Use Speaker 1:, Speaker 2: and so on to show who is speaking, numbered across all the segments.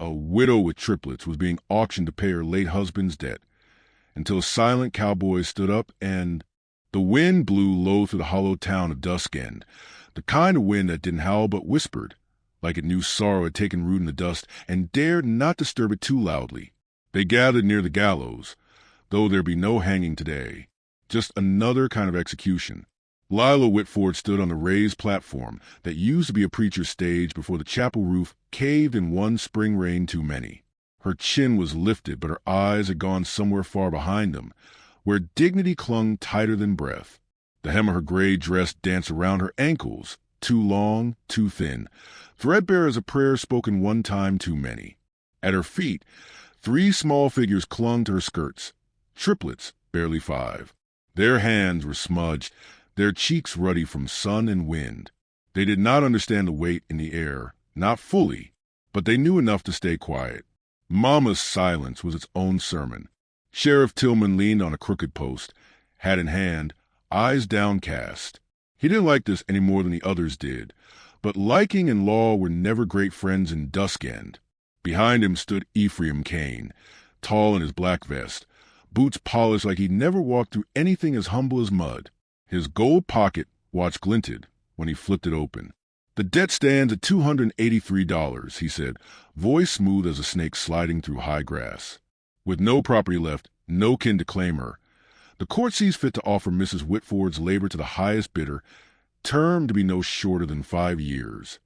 Speaker 1: A widow with triplets was being auctioned to pay her late husband's debt, until a silent cowboy stood up and the wind blew low through the hollow town of Dusk End, the kind of wind that didn't howl but whispered, like it knew sorrow had taken root in the dust and dared not disturb it too loudly. They gathered near the gallows, though there be no hanging today, just another kind of execution. Lilah Whitford stood on the raised platform that used to be a preacher's stage before the chapel roof caved in one spring rain too many. Her chin was lifted, but her eyes had gone somewhere far behind them, where dignity clung tighter than breath. The hem of her gray dress danced around her ankles, too long, too thin, threadbare as a prayer spoken one time too many. At her feet, 3 small figures clung to her skirts, triplets, barely 5. Their hands were smudged, their cheeks ruddy from sun and wind. They did not understand the weight in the air, not fully, but they knew enough to stay quiet. Mama's silence was its own sermon. Sheriff Tillman leaned on a crooked post, hat in hand, eyes downcast. He didn't like this any more than the others did, but liking and law were never great friends in Dusk End. Behind him stood Ephraim Kane, tall in his black vest, boots polished like he'd never walked through anything as humble as mud. His gold pocket watch glinted when he flipped it open. "The debt stands at $283, he said, voice smooth as a snake sliding through high grass. With no property left, no kin to claim her, the court sees fit to offer Mrs. Whitford's labor to the highest bidder, term to be no shorter than 5 years.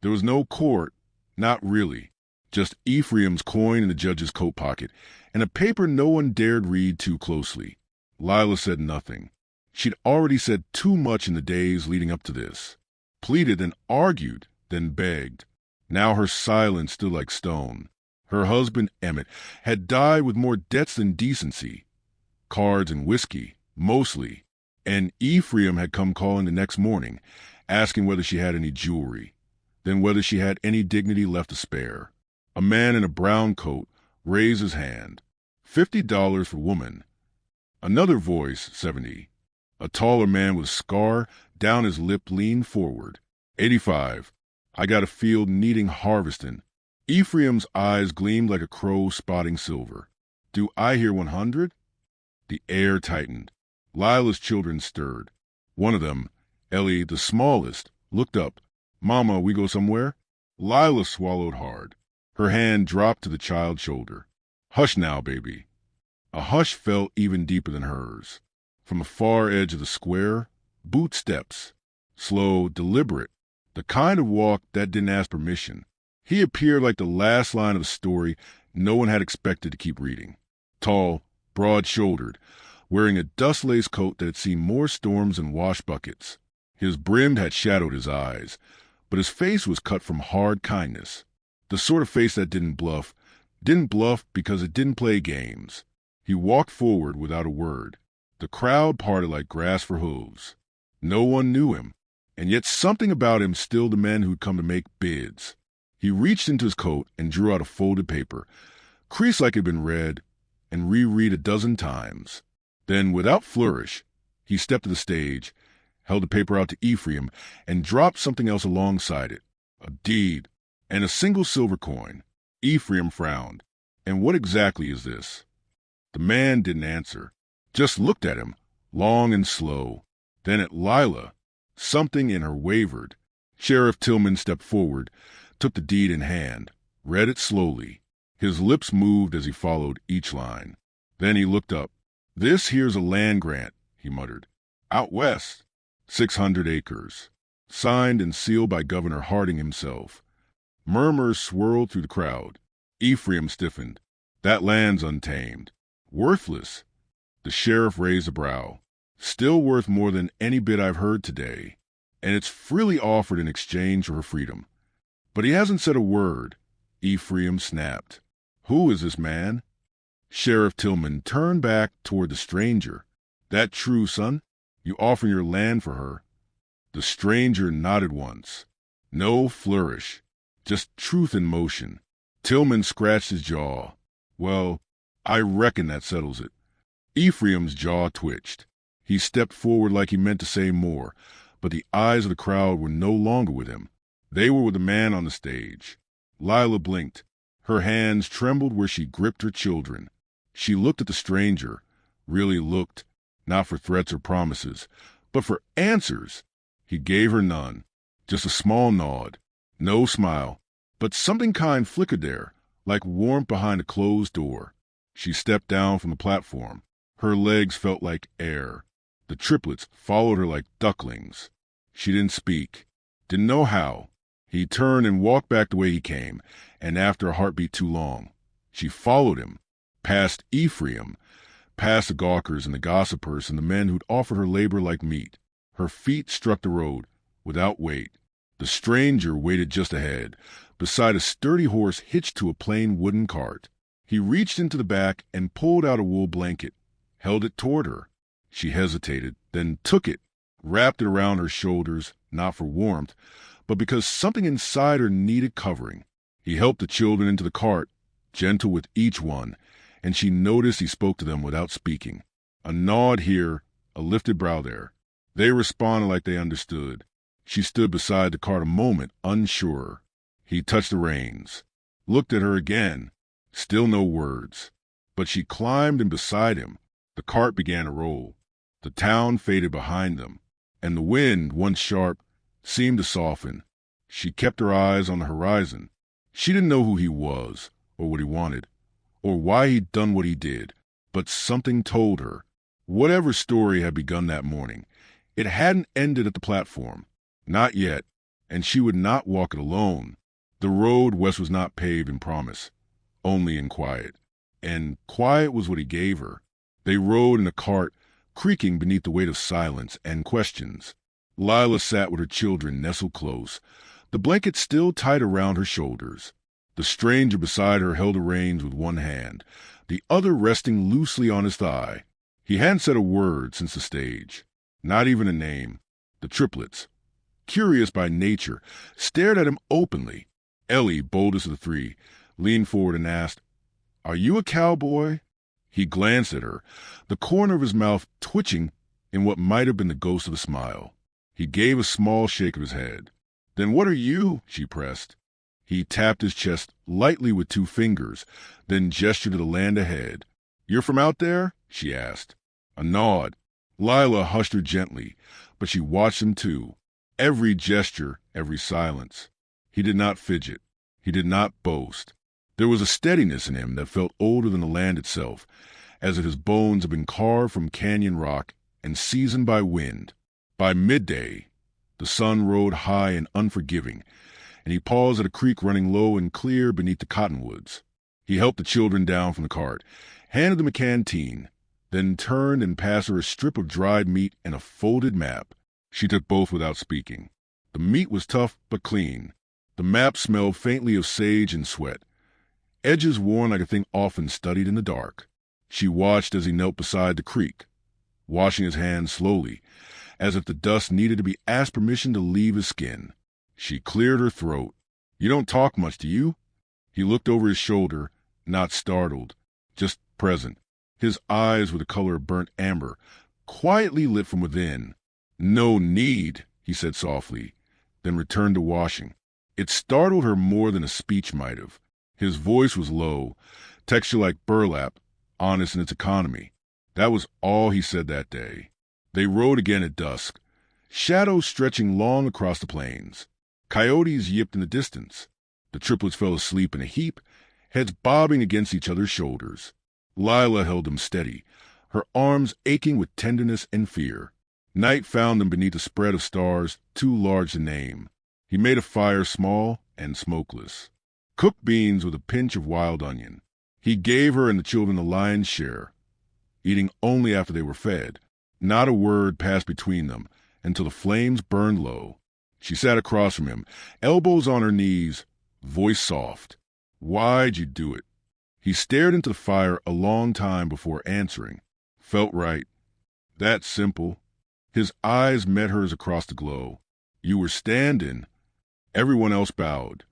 Speaker 1: There was no court, not really, just Ephraim's coin in the judge's coat pocket, and a paper no one dared read too closely. Lilah said nothing. She'd already said too much in the days leading up to this. Pleaded, then argued, then begged. Now her silence stood like stone. Her husband, Emmett, had died with more debts than decency. Cards and whiskey, mostly. And Ephraim had come calling the next morning, asking whether she had any jewelry, then whether she had any dignity left to spare. A man in a brown coat raised his hand. $50 for woman. Another voice, 70. A taller man with a scar down his lip leaned forward. 85. I got a field needing harvesting. Ephraim's eyes gleamed like a crow spotting silver. Do I hear 100? The air tightened. Lilah's children stirred. One of them, Ellie, the smallest, looked up. Mama, we go somewhere? Lilah swallowed hard. Her hand dropped to the child's shoulder. Hush now, baby. A hush fell even deeper than hers. From the far edge of the square, boot steps, slow, deliberate, the kind of walk that didn't ask permission. He appeared like the last line of a story no one had expected to keep reading. Tall, broad-shouldered, wearing a dust-lace coat that had seen more storms than wash buckets. His brim had shadowed his eyes, but his face was cut from hard kindness, the sort of face that didn't bluff because it didn't play games. He walked forward without a word. The crowd parted like grass for hooves. No one knew him, and yet something about him stilled the men who'd come to make bids. He reached into his coat and drew out a folded paper, creased like it had been read and reread a dozen times. Then, without flourish, he stepped to the stage, held the paper out to Ephraim, and dropped something else alongside it, a deed, and a single silver coin. Ephraim frowned. And what exactly is this? The man didn't answer, just looked at him, long and slow, then at Lilah. Something in her wavered. Sheriff Tillman stepped forward, took the deed in hand, read it slowly. His lips moved as he followed each line. Then he looked up. This here's a land grant, he muttered. Out west. 600 acres. Signed and sealed by Governor Harding himself. Murmurs swirled through the crowd. Ephraim stiffened. That land's untamed. Worthless. The sheriff raised a brow. Still worth more than any bid I've heard today, and it's freely offered in exchange for her freedom. But he hasn't said a word. Ephraim snapped. Who is this man? Sheriff Tillman turned back toward the stranger. That true, son? You offer your land for her? The stranger nodded once. No flourish, just truth in motion. Tillman scratched his jaw. Well, I reckon that settles it. Ephraim's jaw twitched. He stepped forward like he meant to say more, but the eyes of the crowd were no longer with him. They were with the man on the stage. Lilah blinked. Her hands trembled where she gripped her children. She looked at the stranger, really looked, not for threats or promises, but for answers. He gave her none, just a small nod, no smile, but something kind flickered there, like warmth behind a closed door. She stepped down from the platform. Her legs felt like air. The triplets followed her like ducklings. She didn't speak, didn't know how. He turned and walked back the way he came, and after a heartbeat too long, she followed him, past Ephraim, past the gawkers and the gossipers and the men who'd offered her labor like meat. Her feet struck the road without weight. The stranger waited just ahead, beside a sturdy horse hitched to a plain wooden cart. He reached into the back and pulled out a wool blanket, held it toward her. She hesitated, then took it, wrapped it around her shoulders, not for warmth, but because something inside her needed covering. He helped the children into the cart, gentle with each one, and she noticed he spoke to them without speaking. A nod here, a lifted brow there. They responded like they understood. She stood beside the cart a moment, unsure. He touched the reins, looked at her again. Still no words. But she climbed in beside him. The cart began to roll. The town faded behind them, and the wind, once sharp, seemed to soften. She kept her eyes on the horizon. She didn't know who he was, or what he wanted, or why he'd done what he did, but something told her. Whatever story had begun that morning, it hadn't ended at the platform. Not yet, and she would not walk it alone. The road west was not paved in promise, only in quiet. And quiet was what he gave her. They rode in a cart, creaking beneath the weight of silence and questions. Lilah sat with her children nestled close, the blanket still tight around her shoulders. The stranger beside her held the reins with one hand, the other resting loosely on his thigh. He hadn't said a word since the stage, not even a name. The triplets, curious by nature, stared at him openly. Ellie, boldest of the three, leaned forward and asked, "Are you a cowboy?" He glanced at her, the corner of his mouth twitching in what might have been the ghost of a smile. He gave a small shake of his head. "Then what are you?" she pressed. He tapped his chest lightly with 2 fingers, then gestured to the land ahead. "You're from out there?" she asked. A nod. Lilah hushed her gently, but she watched him too. Every gesture, every silence. He did not fidget. He did not boast. There was a steadiness in him that felt older than the land itself, as if his bones had been carved from canyon rock and seasoned by wind. By midday, the sun rode high and unforgiving, and he paused at a creek running low and clear beneath the cottonwoods. He helped the children down from the cart, handed them a canteen, then turned and passed her a strip of dried meat and a folded map. She took both without speaking. The meat was tough but clean. The map smelled faintly of sage and sweat, edges worn like a thing often studied in the dark. She watched as he knelt beside the creek, washing his hands slowly, as if the dust needed to be asked permission to leave his skin. She cleared her throat. "You don't talk much, do you?" He looked over his shoulder, not startled, just present. His eyes were the color of burnt amber, quietly lit from within. "No need," he said softly, then returned to washing. It startled her more than a speech might have. His voice was low, texture like burlap, honest in its economy. That was all he said that day. They rode again at dusk, shadows stretching long across the plains. Coyotes yipped in the distance. The triplets fell asleep in a heap, heads bobbing against each other's shoulders. Lilah held them steady, her arms aching with tenderness and fear. Night found them beneath a spread of stars too large to name. He made a fire small and smokeless. Cooked beans with a pinch of wild onion. He gave her and the children the lion's share, eating only after they were fed. Not a word passed between them until the flames burned low. She sat across from him, elbows on her knees, voice soft. "Why'd you do it?" He stared into the fire a long time before answering. "Felt right. That simple." His eyes met hers across the glow. "You were standing." Everyone else bowed.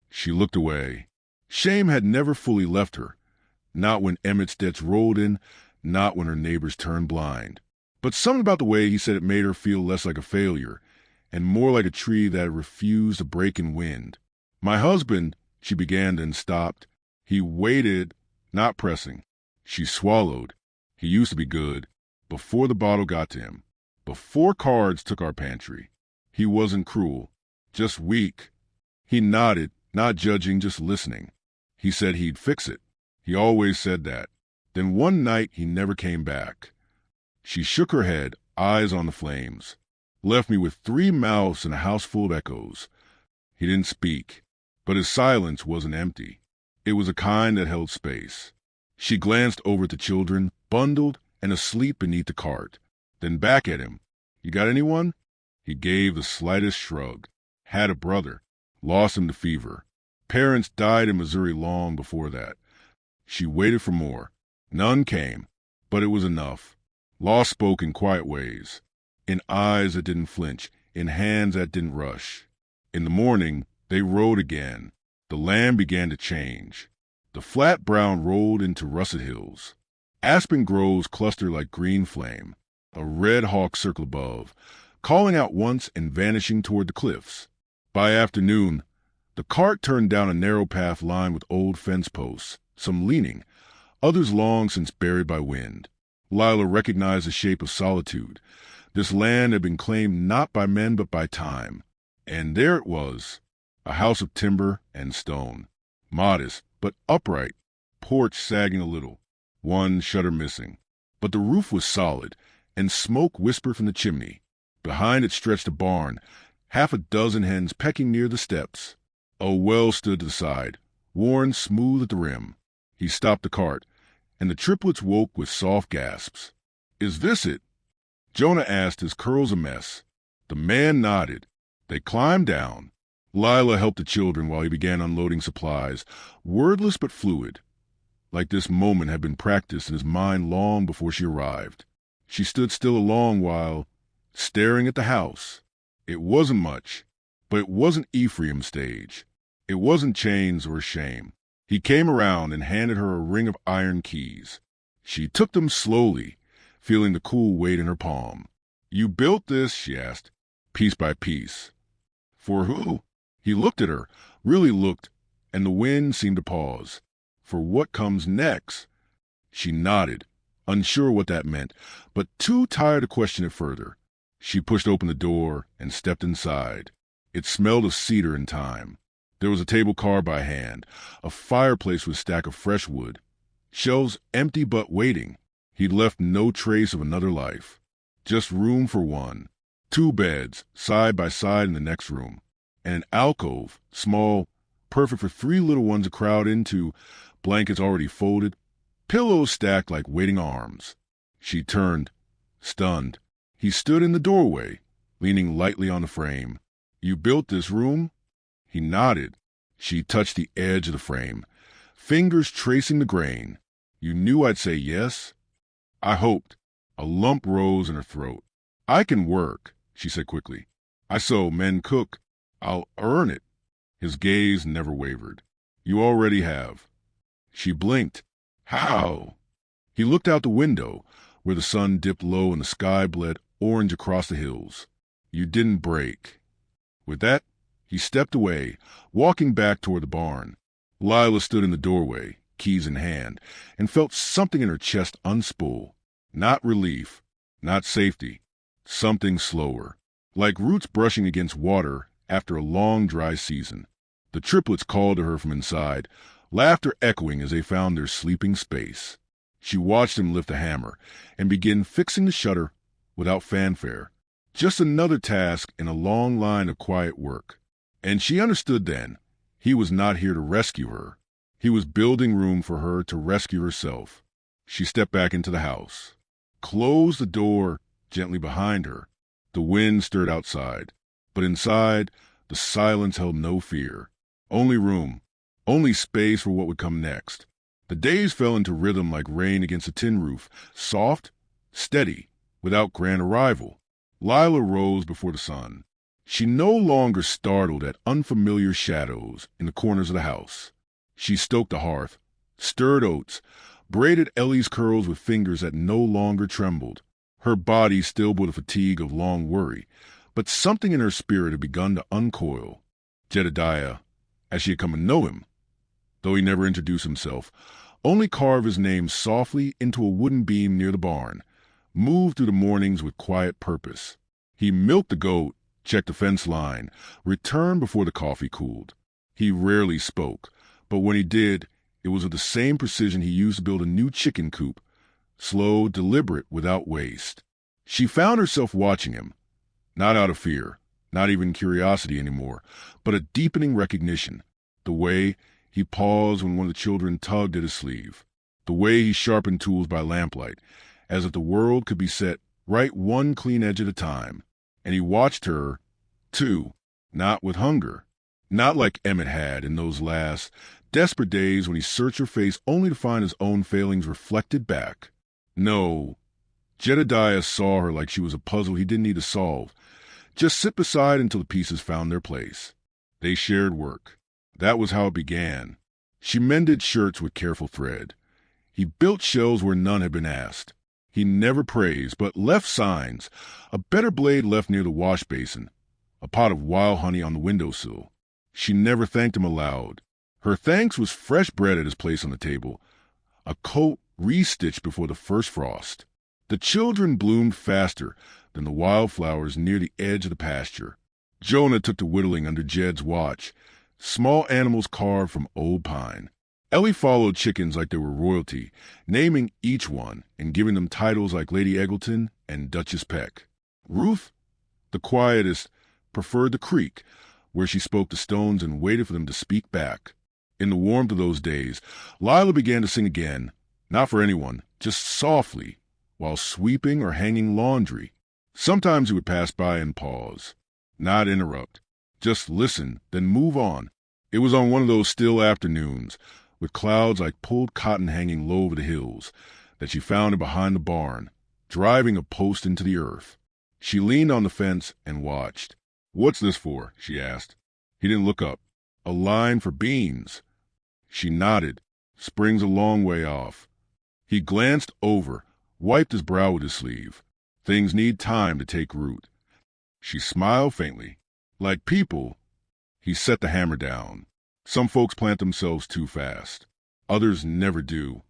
Speaker 1: She looked away. Shame had never fully left her, not when Emmett's debts rolled in, not when her neighbors turned blind. But something about the way he said it made her feel less like a failure, and more like a tree that had refused to break in wind. "My husband," She began, then stopped. He waited, not pressing. She swallowed. He used to be good, before the bottle got to him, before cards took our pantry. He wasn't cruel, just weak. He nodded, not judging, just listening. He said he'd fix it. He always said that. Then one night he never came back. She shook her head, eyes on the flames. Left me with 3 mouths and a house full of echoes. He didn't speak, but his silence wasn't empty. It was a kind that held space. She glanced over at the children, bundled and asleep beneath the cart, then back at him. You got anyone? He gave the slightest shrug. Had a brother. Lost him to fever. Parents died in Missouri long before that. She waited for more. None came, but it was enough. Law spoke in quiet ways, in eyes that didn't flinch, in hands that didn't rush. In the morning, they rode again. The land began to change. The flat brown rolled into russet hills. Aspen groves clustered like green flame. A red hawk circled above, calling out once and vanishing toward the cliffs. By afternoon, the cart turned down a narrow path lined with old fence posts, some leaning, others long since buried by wind. Lilah recognized the shape of solitude. This land had been claimed not by men but by time. And there it was, a house of timber and stone, modest but upright, porch sagging a little, one shutter missing. But the roof was solid, and smoke whispered from the chimney. Behind it stretched a barn, 6 hens pecking near the steps. A well stood to the side, worn smooth at the rim. He stopped the cart, and the triplets woke with soft gasps. "Is this it?" Jonah asked, his curls a mess. The man nodded. They climbed down. Lilah helped the children while he began unloading supplies, wordless but fluid. Like this moment had been practiced in his mind long before she arrived. She stood still a long while, staring at the house. It wasn't much, but it wasn't Ephraim's stage. It wasn't chains or shame. He came around and handed her a ring of iron keys. She took them slowly, feeling the cool weight in her palm. "You built this?" she asked, piece by piece. "For who?" He looked at her, really looked, and the wind seemed to pause. "For what comes next?" She nodded, unsure what that meant, but too tired to question it further. She pushed open the door and stepped inside. It smelled of cedar and thyme. There was a table carved by hand, a fireplace with a stack of fresh wood, shelves empty but waiting. He'd left no trace of another life. Just room for one. 2 beds, side by side in the next room. And an alcove, small, perfect for 3 little ones to crowd into, blankets already folded, pillows stacked like waiting arms. She turned, stunned. He stood in the doorway, leaning lightly on the frame. "You built this room?" He nodded. She touched the edge of the frame, fingers tracing the grain. "You knew I'd say yes?" "I hoped." A lump rose in her throat. "I can work," she said quickly. "I sew, men cook. I'll earn it." His gaze never wavered. "You already have." She blinked. "How?" He looked out the window, where the sun dipped low and the sky bled orange across the hills. "You didn't break." With that, he stepped away, walking back toward the barn. Lilah stood in the doorway, keys in hand, and felt something in her chest unspool. Not relief, not safety, something slower, like roots brushing against water after a long dry season. The triplets called to her from inside, laughter echoing as they found their sleeping space. She watched him lift a hammer and begin fixing the shutter without fanfare. Just another task in a long line of quiet work. And she understood then, he was not here to rescue her. He was building room for her to rescue herself. She stepped back into the house, closed the door gently behind her. The wind stirred outside, but inside, the silence held no fear. Only room, only space for what would come next. The days fell into rhythm like rain against a tin roof, soft, steady, without grand arrival. Lilah rose before the sun. She no longer startled at unfamiliar shadows in the corners of the house. She stoked the hearth, stirred oats, braided Ellie's curls with fingers that no longer trembled. Her body still bore the fatigue of long worry, but something in her spirit had begun to uncoil. Jedediah, as she had come to know him, though he never introduced himself, only carve his name softly into a wooden beam near the barn, moved through the mornings with quiet purpose. He milked the goat, checked the fence line, returned before the coffee cooled. He rarely spoke, but when he did, it was with the same precision he used to build a new chicken coop, slow, deliberate, without waste. She found herself watching him, not out of fear, not even curiosity anymore, but a deepening recognition. The way he paused when one of the children tugged at his sleeve. The way he sharpened tools by lamplight, as if the world could be set right one clean edge at a time. And he watched her, too, not with hunger, not like Emmett had in those last, desperate days when he searched her face only to find his own failings reflected back. No, Jedediah saw her like she was a puzzle he didn't need to solve. Just sit beside until the pieces found their place. They shared work. That was how it began. She mended shirts with careful thread. He built shelves where none had been asked. He never praised, but left signs. A better blade left near the wash basin. A pot of wild honey on the windowsill. She never thanked him aloud. Her thanks was fresh bread at his place on the table. A coat restitched before the first frost. The children bloomed faster than the wildflowers near the edge of the pasture. Jonah took to whittling under Jed's watch. Small animals carved from old pine. Ellie followed chickens like they were royalty, naming each one and giving them titles like Lady Eggleton and Duchess Peck. Ruth, the quietest, preferred the creek, where she spoke to stones and waited for them to speak back. In the warmth of those days, Lilah began to sing again, not for anyone, just softly, while sweeping or hanging laundry. Sometimes he would pass by and pause, not interrupt, just listen, then move on. It was on one of those still afternoons, with clouds like pulled cotton hanging low over the hills, that she found him behind the barn, driving a post into the earth. She leaned on the fence and watched. "What's this for?" she asked. He didn't look up. "A line for beans." She nodded. "Spring's a long way off." He glanced over, wiped his brow with his sleeve. "Things need time to take root." She smiled faintly. "Like people." He set the hammer down. "Some folks plant themselves too fast. Others never do."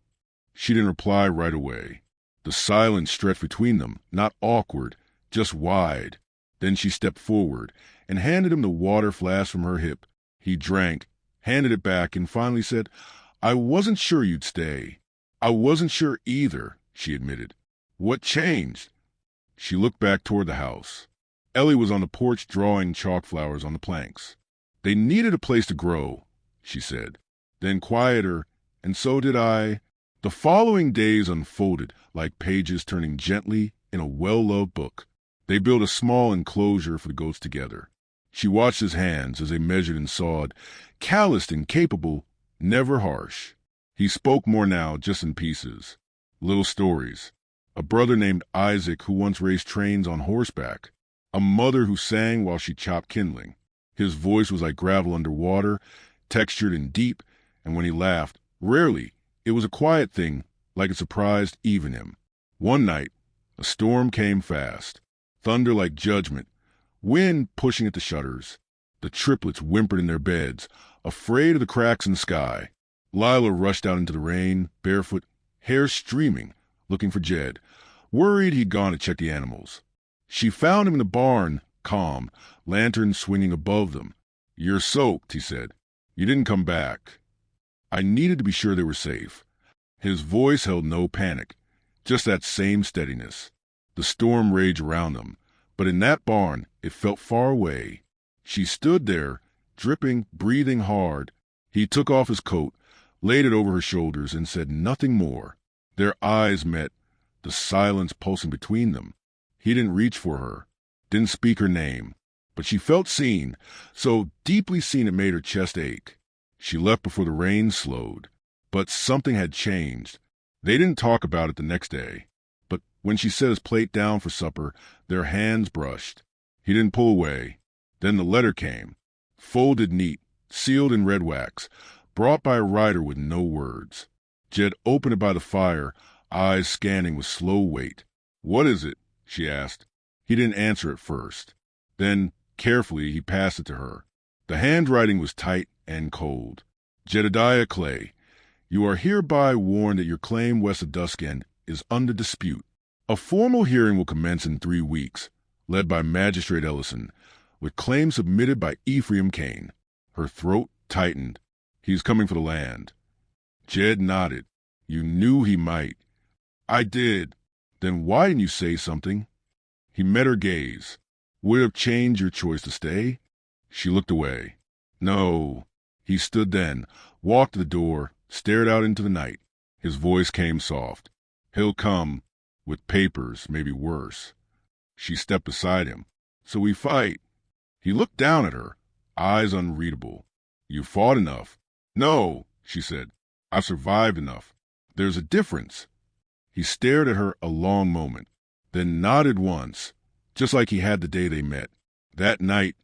Speaker 1: She didn't reply right away. The silence stretched between them, not awkward, just wide. Then she stepped forward and handed him the water flask from her hip. He drank, handed it back, and finally said, "I wasn't sure you'd stay." "I wasn't sure either," she admitted. "What changed?" She looked back toward the house. Ellie was on the porch drawing chalk flowers on the planks. "They needed a place to grow," she said. Then quieter, "And so did I." The following days unfolded like pages turning gently in a well-loved book. They built a small enclosure for the goats together. She watched his hands as they measured and sawed, calloused and capable, never harsh. He spoke more now, just in pieces. Little stories. A brother named Isaac who once raced trains on horseback. A mother who sang while she chopped kindling. His voice was like gravel under water, textured and deep, and when he laughed, rarely, it was a quiet thing, like it surprised even him. One night, a storm came fast. Thunder like judgment, wind pushing at the shutters. The triplets whimpered in their beds, afraid of the cracks in the sky. Lilah rushed out into the rain, barefoot, hair streaming, looking for Jed, worried he'd gone to check the animals. She found him in the barn, calm, lantern swinging above them. "You're soaked," he said. "You didn't come back." I needed to be sure they were safe. His voice held no panic, just that same steadiness. The storm raged around them, but in that barn it felt far away. She stood there, dripping, breathing hard. He took off his coat, laid it over her shoulders, and said nothing more. Their eyes met, the silence pulsing between them. He didn't reach for her, didn't speak her name, but she felt seen, so deeply seen it made her chest ache. She left before the rain slowed, but something had changed. They didn't talk about it the next day, but when she set his plate down for supper, their hands brushed. He didn't pull away. Then the letter came, folded neat, sealed in red wax, brought by a rider with no words. Jed opened it by the fire, eyes scanning with slow weight. "What is it?" she asked. He didn't answer at first. Then, carefully, he passed it to her. The handwriting was tight and cold. Jedediah Clay, you are hereby warned that your claim west of Dusk End is under dispute. A formal hearing will commence in 3 weeks, led by Magistrate Ellison, with claims submitted by Ephraim Kane. Her throat tightened. He's coming for the land. Jed nodded. You knew he might. I did. Then why didn't you say something? He met her gaze. Would it have changed your choice to stay? She looked away. No. He stood then, walked to the door, stared out into the night. His voice came soft. He'll come, with papers, maybe worse. She stepped beside him. So we fight. He looked down at her, eyes unreadable. You fought enough. No, she said. I've survived enough. There's a difference. He stared at her a long moment, then nodded once, just like he had the day they met. That night,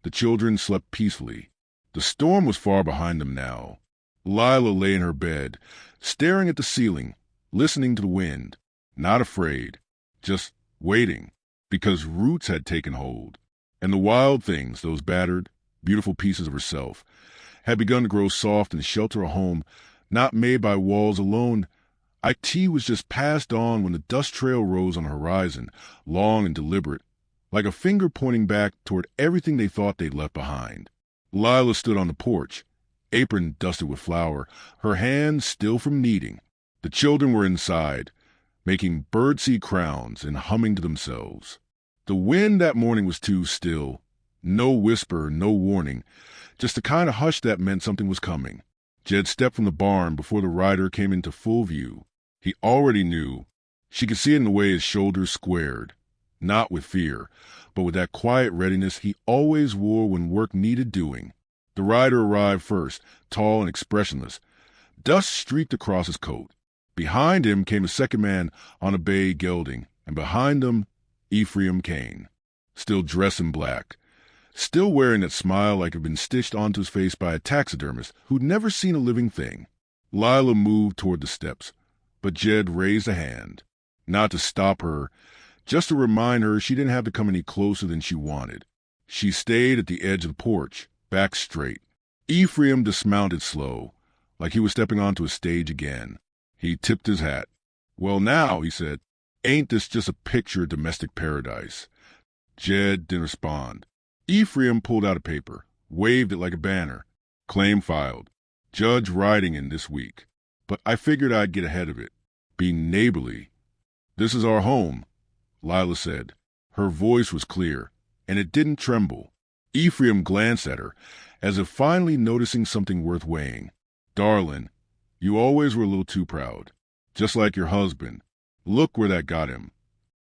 Speaker 1: the children slept peacefully. The storm was far behind them now. Lilah lay in her bed, staring at the ceiling, listening to the wind, not afraid, just waiting, because roots had taken hold, and the wild things, those battered, beautiful pieces of herself, had begun to grow soft and shelter a home not made by walls alone. IT was just passed on when the dust trail rose on the horizon, long and deliberate, like a finger pointing back toward everything they thought they'd left behind. Lilah stood on the porch, apron dusted with flour, her hands still from kneading. The children were inside, making birdseed crowns and humming to themselves. The wind that morning was too still. No whisper, no warning, just the kind of hush that meant something was coming. Jed stepped from the barn before the rider came into full view. He already knew. She could see it in the way his shoulders squared, not with fear, but with that quiet readiness he always wore when work needed doing. The rider arrived first, tall and expressionless. Dust streaked across his coat. Behind him came a second man on a bay gelding, and behind them, Ephraim Kane, still dressed in black, still wearing that smile like it had been stitched onto his face by a taxidermist who'd never seen a living thing. Lilah moved toward the steps, but Jed raised a hand, not to stop her, just to remind her she didn't have to come any closer than she wanted. She stayed at the edge of the porch, back straight. Ephraim dismounted slow, like he was stepping onto a stage again. He tipped his hat. Well now, he said, ain't this just a picture of domestic paradise? Jed didn't respond. Ephraim pulled out a paper, waved it like a banner. Claim filed. Judge writing in this week. But I figured I'd get ahead of it. Be neighborly. This is our home, Lilah said. Her voice was clear, and it didn't tremble. Ephraim glanced at her, as if finally noticing something worth weighing. Darling, you always were a little too proud. Just like your husband. Look where that got him.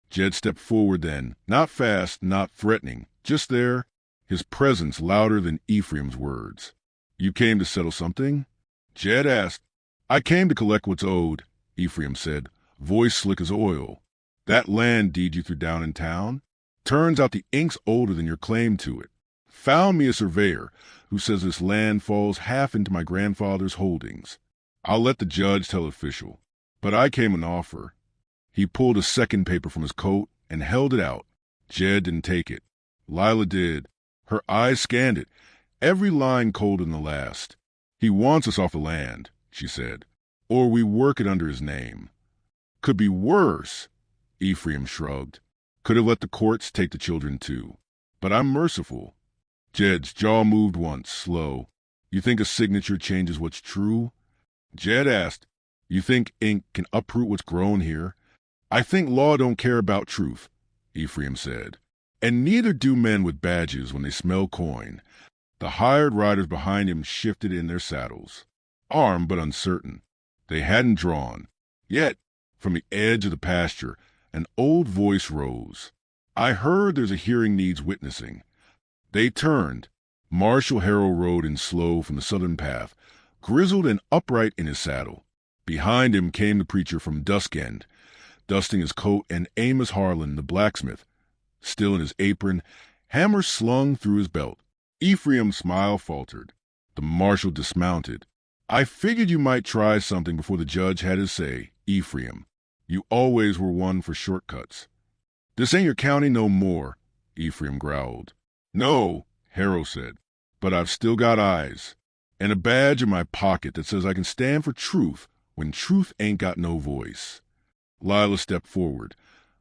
Speaker 1: Jed stepped forward then, not fast, not threatening, just there, his presence louder than Ephraim's words. You came to settle something? Jed asked. I came to collect what's owed, Ephraim said, voice slick as oil. That land deed you threw down in town? Turns out the ink's older than your claim to it. Found me a surveyor who says this land falls half into my grandfather's holdings. I'll let the judge tell official, but I came an offer. He pulled a second paper from his coat and held it out. Jed didn't take it. Lilah did. Her eyes scanned it, every line colder than the last. He wants us off the land, she said, or we work it under his name. Could be worse, Ephraim shrugged. Could have let the courts take the children too. But I'm merciful. Jed's jaw moved once, slow. You think a signature changes what's true? Jed asked. You think ink can uproot what's grown here? I think law don't care about truth, Ephraim said. And neither do men with badges when they smell coin. The hired riders behind him shifted in their saddles, armed but uncertain. They hadn't drawn. Yet, from the edge of the pasture, an old voice rose. I heard there's a hearing needs witnessing. They turned. Marshal Harrell rode in slow from the southern path, grizzled and upright in his saddle. Behind him came the preacher from Dusk End, dusting his coat, and Amos Harlan, the blacksmith, still in his apron, hammer slung through his belt. Ephraim's smile faltered. The marshal dismounted. I figured you might try something before the judge had his say, Ephraim. You always were one for shortcuts. This ain't your county no more, Ephraim growled. No, Harrell said, but I've still got eyes. and a badge in my pocket that says I can stand for truth when truth ain't got no voice. Lilah stepped forward,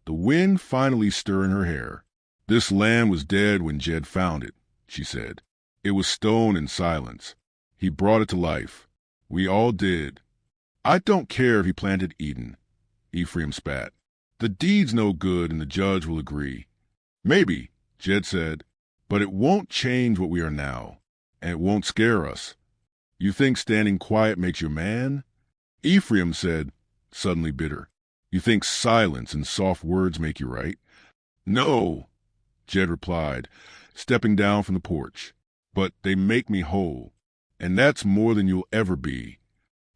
Speaker 1: the wind finally stirring her hair. This land was dead when Jed found it, she said. It was stone and silence. He brought it to life. We all did. I don't care if he planted Eden, Ephraim spat. The deed's no good and the judge will agree. Maybe, Jed said, but it won't change what we are now, and it won't scare us. You think standing quiet makes you a man? Ephraim said, suddenly bitter. You think silence and soft words make you right? No, Jed replied, stepping down from the porch. But they make me whole, and that's more than you'll ever be.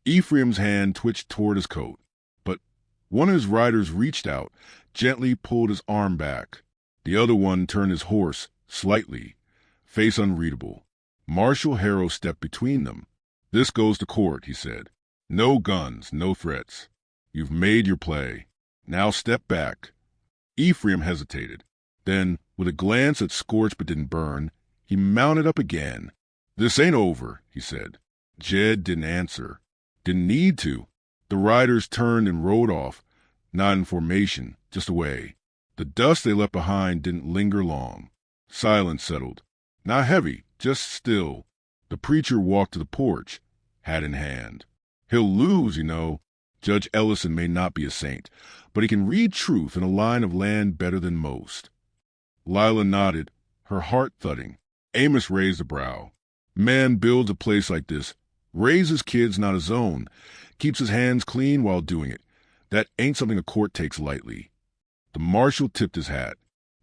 Speaker 1: Ephraim's hand twitched toward his coat, but one of his riders reached out, gently pulled his arm back. The other one turned his horse slightly, face unreadable. Marshal Harrow stepped between them. This goes to court, he said. No guns, no threats. You've made your play. Now step back. Ephraim hesitated. Then, with a glance that scorched but didn't burn, he mounted up again. This ain't over, he said. Jed didn't answer. Didn't need to. The riders turned and rode off, not in formation, just away. The dust they left behind didn't linger long. Silence settled. Not heavy, just still. The preacher walked to the porch, hat in hand. He'll lose, you know. Judge Ellison may not be a saint, but he can read truth in a line of land better than most. Lilah nodded, her heart thudding. Amos raised a brow. Man builds a place like this, raises kids not his own, keeps his hands clean while doing it. That ain't something a court takes lightly. The marshal tipped his hat.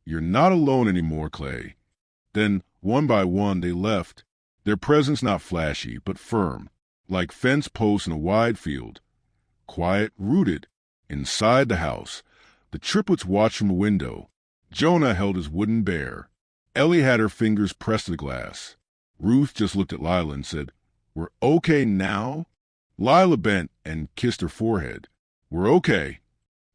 Speaker 1: You're not alone anymore, Clay. Then, one by one, they left, their presence not flashy, but firm, like fence posts in a wide field. Quiet, rooted, inside the house. The triplets watched from a window. Jonah held his wooden bear. Ellie had her fingers pressed to the glass. Ruth just looked at Lilah and said, We're okay now? Lilah bent and kissed her forehead. We're okay.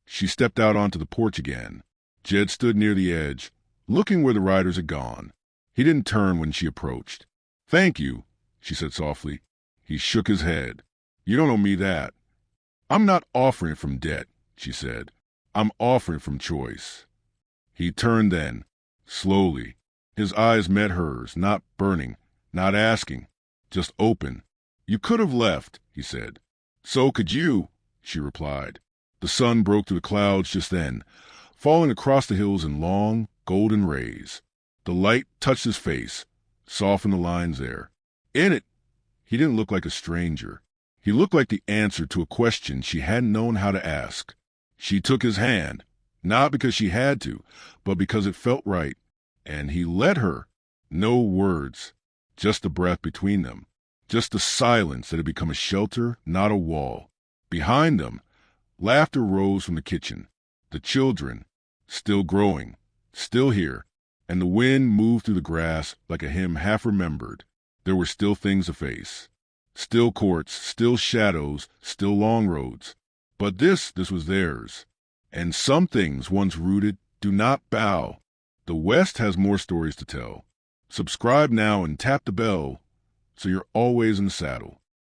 Speaker 1: She stepped out onto the porch again. Jed stood near the edge, looking where the riders had gone. He didn't turn when she approached. Thank you, she said softly. He shook his head. You don't owe me that. I'm not offering from debt, she said. I'm offering from choice. He turned then, slowly. His eyes met hers, not burning, not asking, just open. You could have left, he said. So could you, she replied. The sun broke through the clouds just then, falling across the hills in long, golden rays. The light touched his face, softened the lines there. In it, he didn't look like a stranger. He looked like the answer to a question she hadn't known how to ask. She took his hand, not because she had to, but because it felt right. And he let her. No words, just the breath between them, just the silence that had become a shelter, not a wall. Behind them, laughter rose from the kitchen. The children, still growing, still here, and the wind moved through the grass like a hymn half remembered. There were still things to face. Still courts, still shadows, still long roads. But this was theirs. And some things, once rooted, do not bow. The West has more stories to tell. Subscribe now and tap the bell so you're always in the saddle.